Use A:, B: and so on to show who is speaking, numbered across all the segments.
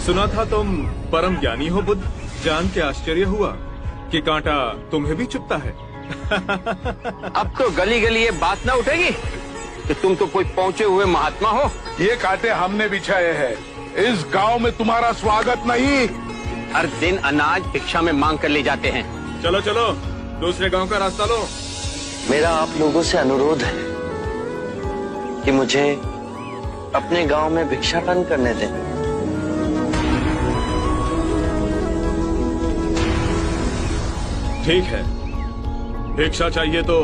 A: सुना था तुम परम ज्ञानी हो बुद्ध। जान के आश्चर्य हुआ कि कांटा तुम्हें भी चुभता है।
B: अब तो गली गली ये बात ना उठेगी कि तुम तो कोई पहुंचे हुए महात्मा हो।
C: ये कांटे हमने बिछाए हैं। इस गांव में तुम्हारा स्वागत नहीं।
B: हर दिन अनाज भिक्षा में मांग कर ले जाते हैं।
A: चलो चलो दूसरे गांव का रास्ता लो।
D: मेरा आप लोगों से अनुरोध है कि मुझे अपने गांव में भिक्षाटन करने दें।
A: ठीक है, भिक्षा चाहिए तो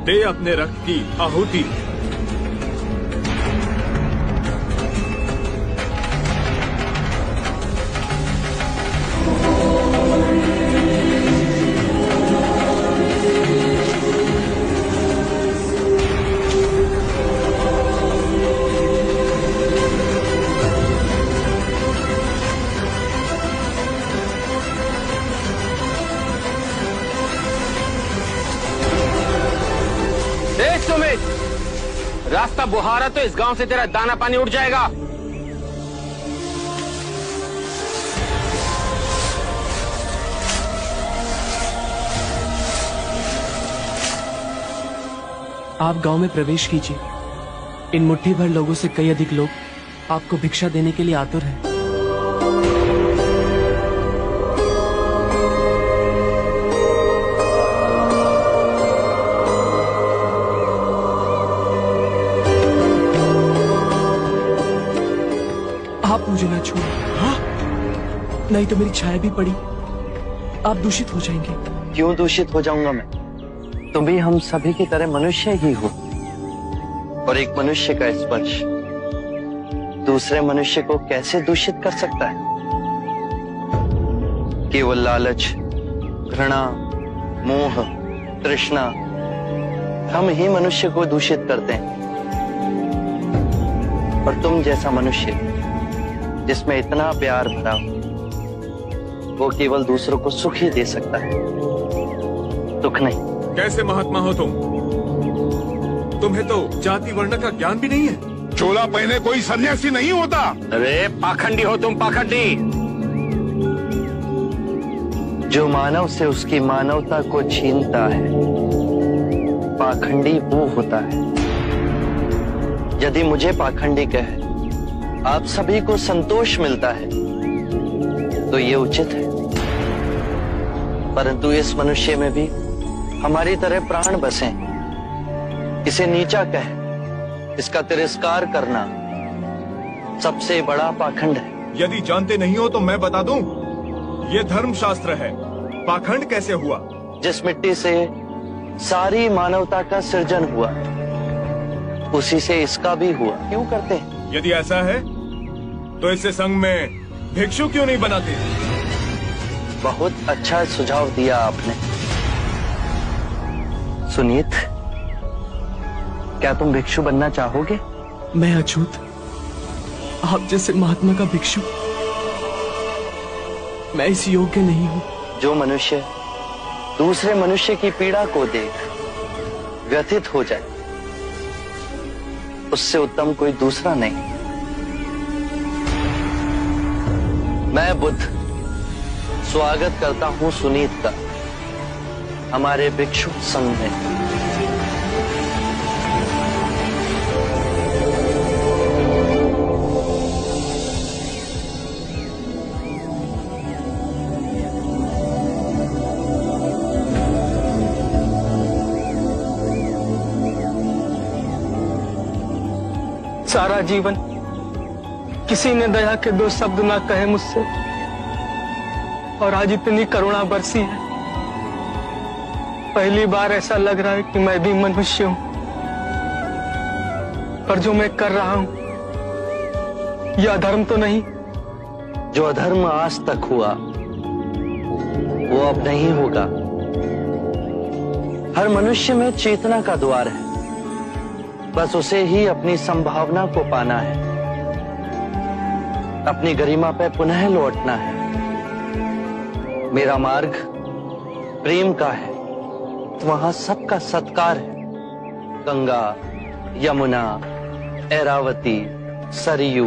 A: दे अपने रक्त की आहुति।
B: रास्ता बुहारा तो इस गांव से तेरा दाना पानी उड़ जाएगा।
E: आप गांव में प्रवेश कीजिए। इन मुट्ठी भर लोगों से कई अधिक लोग आपको भिक्षा देने के लिए आतुर हैं। आप मुझे ना छोड़ो। हाँ? नहीं तो मेरी छाया भी पड़ी आप दूषित हो जाएंगे।
D: क्यों दूषित हो जाऊंगा मैं? तुम भी हम सभी की तरह मनुष्य ही हो, और एक मनुष्य का स्पर्श दूसरे मनुष्य को कैसे दूषित कर सकता है? केवल लालच, घृणा, मोह, तृष्णा हम ही मनुष्य को दूषित करते हैं। और तुम जैसा मनुष्य जिसमें इतना प्यार भरा हो, वो केवल दूसरों को सुख ही दे सकता है, दुख नहीं।
A: कैसे महात्मा हो तुम? तुम्हें तो जाति वर्ण का ज्ञान भी नहीं है।
C: चोला पहने कोई सन्यासी नहीं होता।
B: अरे पाखंडी हो तुम, पाखंडी।
D: जो मानव से उसकी मानवता को छीनता है, पाखंडी वो होता है। यदि मुझे पाखंडी कहे आप सभी को संतोष मिलता है तो ये उचित है, परंतु इस मनुष्य में भी हमारी तरह प्राण बसे। इसे नीचा कहे, इसका तिरस्कार करना सबसे बड़ा पाखंड है।
A: यदि जानते नहीं हो तो मैं बता दूं, ये धर्मशास्त्र है। पाखंड कैसे हुआ?
D: जिस मिट्टी से सारी मानवता का सृजन हुआ, उसी से इसका भी हुआ। क्यों करते हैं?
A: यदि ऐसा है तो इससे संघ में भिक्षु क्यों नहीं बनाते?
D: बहुत अच्छा सुझाव दिया आपने। सुनीत, क्या तुम भिक्षु बनना चाहोगे?
E: मैं अछूत, आप जैसे महात्मा का भिक्षु मैं इस योग्य नहीं हूं।
D: जो मनुष्य दूसरे मनुष्य की पीड़ा को देख व्यथित हो जाए, उससे उत्तम कोई दूसरा नहीं। मैं बुद्ध स्वागत करता हूं सुनीत का हमारे भिक्षु संघ में।
F: सारा जीवन किसी ने दया के दो शब्द ना कहे मुझसे, और आज इतनी करुणा बरसी है। पहली बार ऐसा लग रहा है कि मैं भी मनुष्य हूं, पर जो मैं कर रहा हूं यह अधर्म तो नहीं?
D: जो अधर्म आज तक हुआ वो अब नहीं होगा। हर मनुष्य में चेतना का द्वार है, बस उसे ही अपनी संभावना को पाना है, अपनी गरिमा पे पुनः लौटना है। मेरा मार्ग प्रेम का है, वक्त वहां सबका सत्कार है। गंगा, यमुना, ऐरावती, सरयू,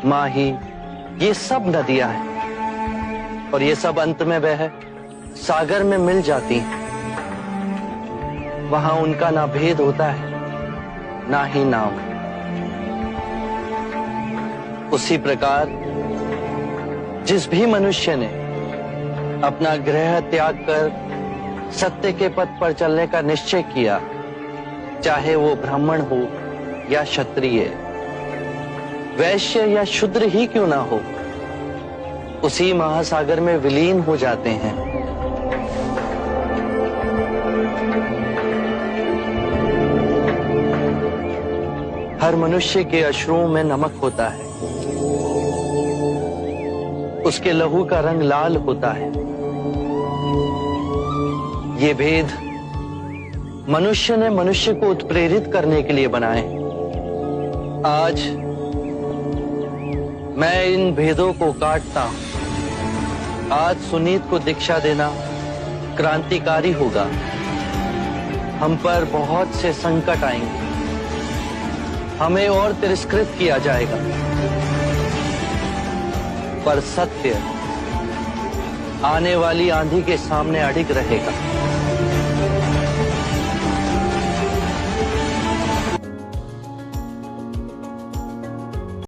D: माही, ये सब नदियां हैं और ये सब अंत में वह सागर में मिल जाती हैं। वहां उनका ना भेद होता है ना ही नाम। उसी प्रकार जिस भी मनुष्य ने अपना ग्रह त्याग कर सत्य के पथ पर चलने का निश्चय किया, चाहे वो ब्राह्मण हो या क्षत्रिय, वैश्य या शूद्र ही क्यों ना हो, उसी महासागर में विलीन हो जाते हैं। हर मनुष्य के अश्रुओं में नमक होता है, उसके लहू का रंग लाल होता है। ये भेद मनुष्य ने मनुष्य को उत्प्रेरित करने के लिए बनाए। आज मैं इन भेदों को काटता हूं। आज सुनीत को दीक्षा देना क्रांतिकारी होगा। हम पर बहुत से संकट आएंगे, हमें और तिरस्कृत किया जाएगा, पर सत्य आने वाली आंधी के सामने अडिग रहेगा।